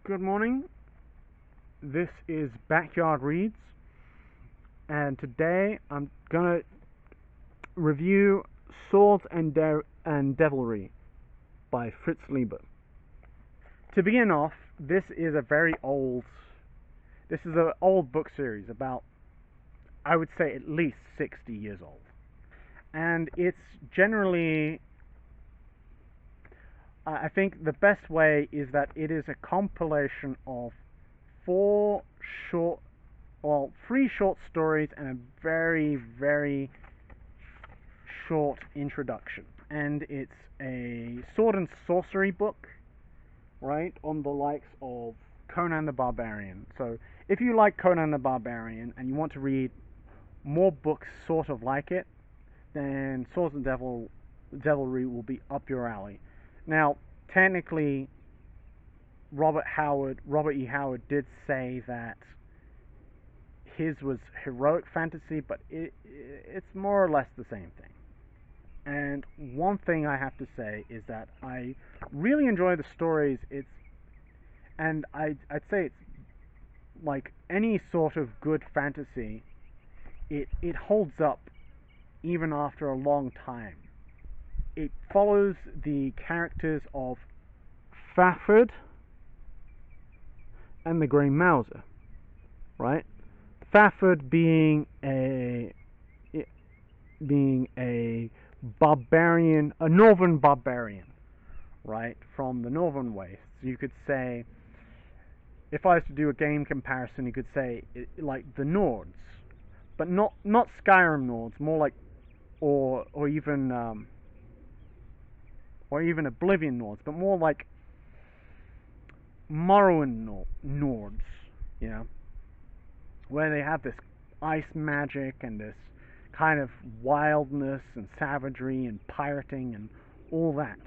Good morning. This is Backyard Reads, and today I'm gonna review Swords and Deviltry by Fritz Leiber. To begin off, this is an old book series, about, I would say, at least 60 years old, and it's generally, I think the best way is that it is a compilation of three short stories and a very, very short introduction. And it's a sword and sorcery book, right, on the likes of Conan the Barbarian. So if you like Conan the Barbarian and you want to read more books sort of like it, then Swords and Deviltry will be up your alley. Now, technically, Robert E. Howard did say that his was heroic fantasy, but it's more or less the same thing. And one thing I have to say is that I really enjoy the stories. I'd say it's like any sort of good fantasy. It holds up even after a long time. It follows the characters of Fafhrd and the Grey Mouser, right? Fafhrd being a barbarian, a northern barbarian, right, from the northern wastes. You could say, if I was to do a game comparison, you could say like the Nords, but not Skyrim Nords, more like, or even Oblivion Nords, but more like Morrowind Nords, you know, where they have this ice magic and this kind of wildness and savagery and pirating and all that.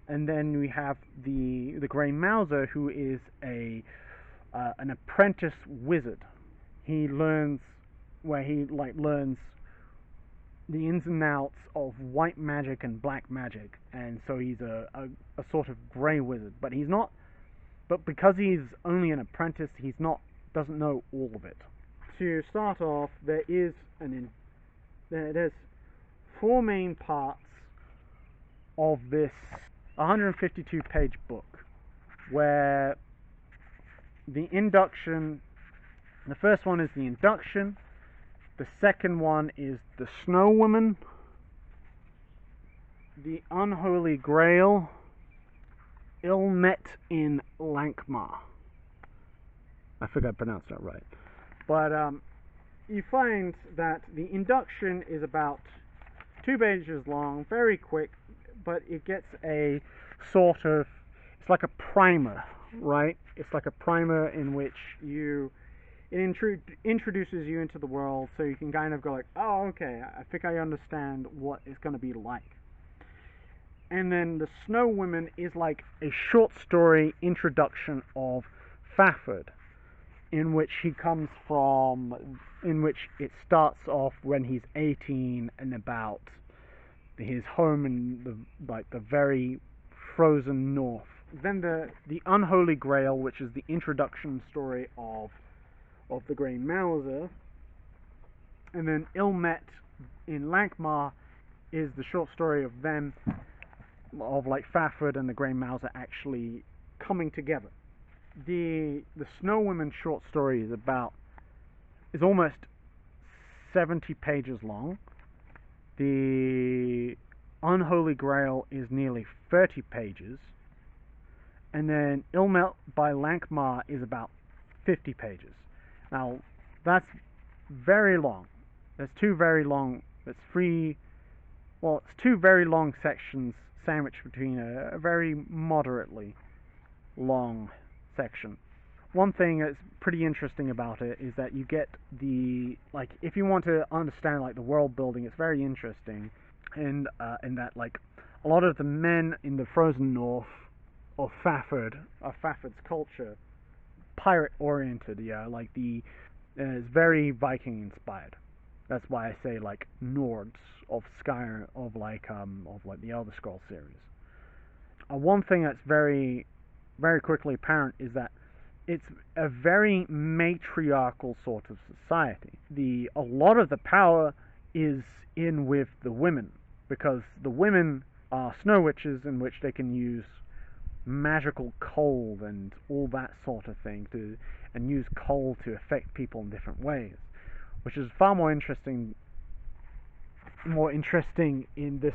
And then we have the Grey Mouser, who is an apprentice wizard. He learns the ins and outs of white magic and black magic, and so he's a sort of grey wizard. But because he's only an apprentice, doesn't know all of it. To start off, there's 4 main parts of this 152-page book, where the first one is the induction, the second one is the Snow Woman, the Unholy Grail, Ill Met in Lankmar. I think I pronounced that right. But you find that the induction is about 2 pages long, very quick, but it gets it's like a primer, right? It's like a primer in which it introduces you into the world, so you can kind of go like, oh, okay, I think I understand what it's going to be like. And then the Snow Women is like a short story introduction of Fafhrd, in which it starts off when he's 18 and about his home in the very frozen north. Then the Unholy Grail, which is the introduction story of the Grey Mouser, and then Ill Met in Lankmar is the short story of them, of like Fafhrd and the Grey Mouser actually coming together. The Snow Women short story is almost 70 pages long. The Unholy Grail is nearly 30 pages, and then Ill Met by Lankmar is about 50 pages. Now, that's very long. There's 2 very long, it's 2 very long sections sandwiched between a very moderately long section. One thing that's pretty interesting about it is that you get if you want to understand like the world building, it's very interesting, and in that like a lot of the men in the frozen north of Fafhrd's culture, pirate oriented, like it's very Viking inspired. That's why I say like Nords of Skyrim, of the Elder Scrolls series. One thing that's very, very quickly apparent is that it's a very matriarchal sort of society. A lot of the power is in with the women, because the women are snow witches, in which they can use magical cold and all that sort of thing and use cold to affect people in different ways, which is far more interesting in this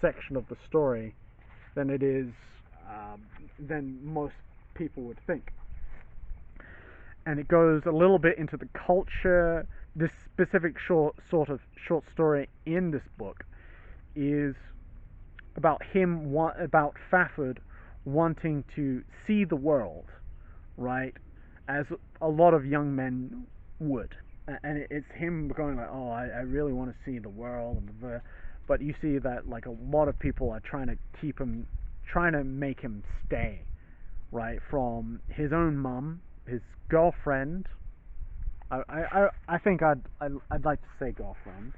section of the story than it is than most people would think. And it goes a little bit into the culture. This specific short story in this book is about about Fafhrd wanting to see the world, right, as a lot of young men would. And it's him going like, oh, I really want to see the world, but you see that like a lot of people are trying to make him stay, right, from his own mum, his girlfriend. I think I'd like to say girlfriend,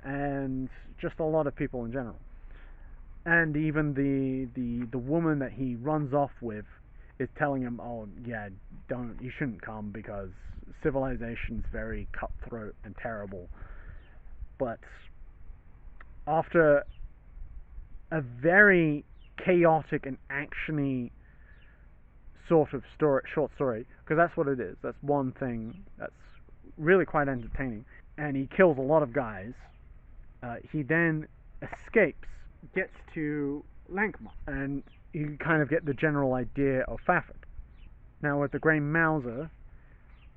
and just a lot of people in general, and even the woman that he runs off with is telling him, oh yeah, you shouldn't come because civilization's very cutthroat and terrible. But after a very chaotic and actiony sort of short story, because that's what it is. That's one thing that's really quite entertaining. And he kills a lot of guys. He then escapes, gets to Lankhmar, and you kind of get the general idea of Fafhrd. Now with the Grey Mouser,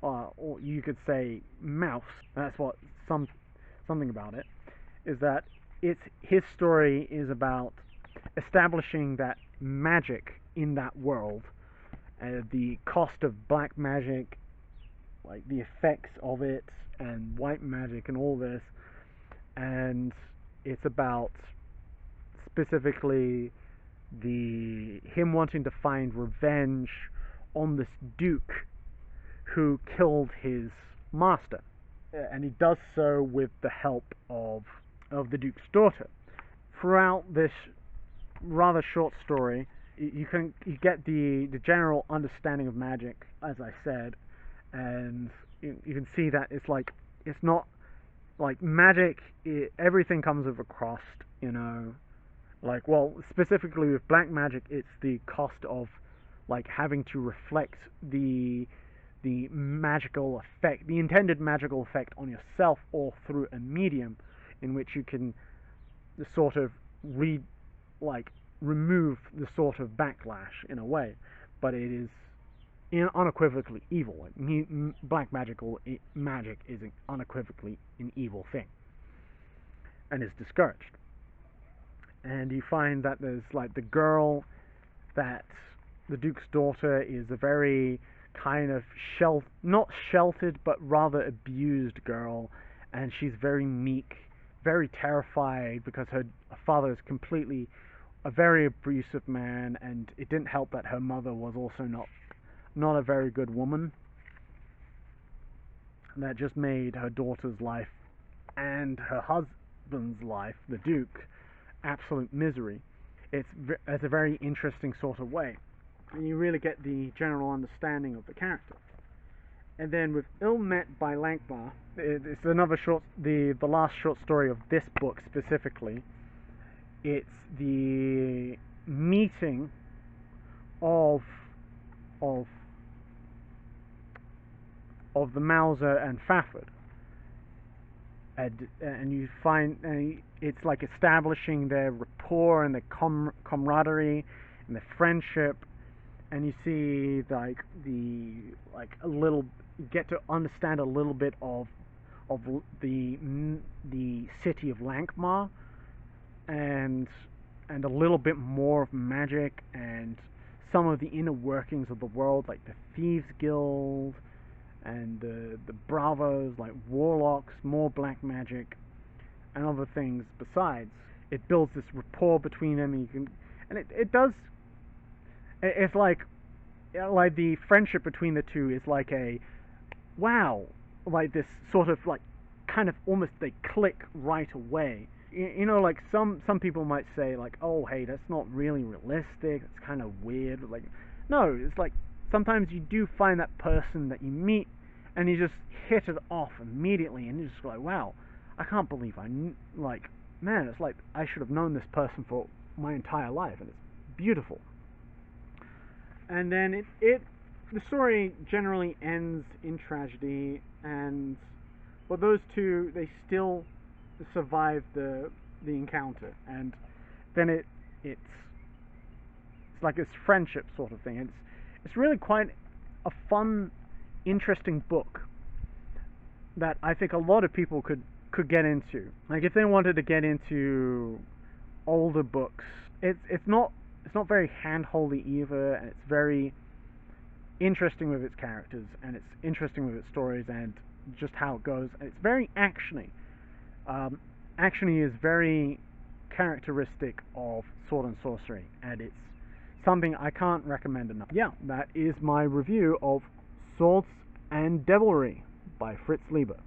or you could say mouse, that's what something about it, is that his story is about establishing that magic in that world, the cost of black magic, like the effects of it, and white magic and all this, and it's about specifically him wanting to find revenge on this duke who killed his master, and he does so with the help of the duke's daughter. Throughout this rather short story, you get the general understanding of magic, as I said, and you can see that it's not like magic. Everything comes with a cost, Like, well, specifically with black magic, it's the cost of like having to reflect the magical effect, the intended magical effect on yourself, or through a medium in which you can sort of remove the sort of backlash in a way. But it is unequivocally evil. Like, black magic is unequivocally an evil thing, and is discouraged. And you find that there's like the girl, that the Duke's daughter is a very kind of not sheltered, but rather abused girl, and she's very meek, very terrified, because her father is completely a very abusive man, and it didn't help that her mother was also not a very good woman. That just made her daughter's life and her husband's life, the Duke, absolute misery. It's a very interesting sort of way, and you really get the general understanding of the character. And then with Ill Met by Lankhmar, it's another the last short story of this book specifically. It's the meeting of the Mouser and Fafhrd, and you find it's like establishing their rapport and their camaraderie and their friendship, and you see you get to understand a little bit of the city of Lankhmar, and a little bit more of magic and some of the inner workings of the world, like the Thieves Guild and the Bravos, like warlocks, more black magic, and other things besides. It builds this rapport between them, and it does. It's like the friendship between the two is like a wow, like this sort of like kind of almost they click right away. Like some people might say like, oh hey, that's not really realistic, it's kind of weird. Like, no, it's like sometimes you do find that person that you meet and you just hit it off immediately, and you just go like, wow, I can't believe like, man, it's like I should have known this person for my entire life, and it's beautiful. And then the story generally ends in tragedy, but those two, they still survive the encounter, and then it's like this friendship sort of thing. It's really quite a fun, interesting book that I think a lot of people could get into. Like, if they wanted to get into older books, it's not very hand-holdy either, and it's very interesting with its characters, and it's interesting with its stories, and just how it goes. And it's very actiony. Actiony is very characteristic of Sword and Sorcery, and it's something I can't recommend enough. Yeah, that is my review of Swords and Deviltry by Fritz Leiber.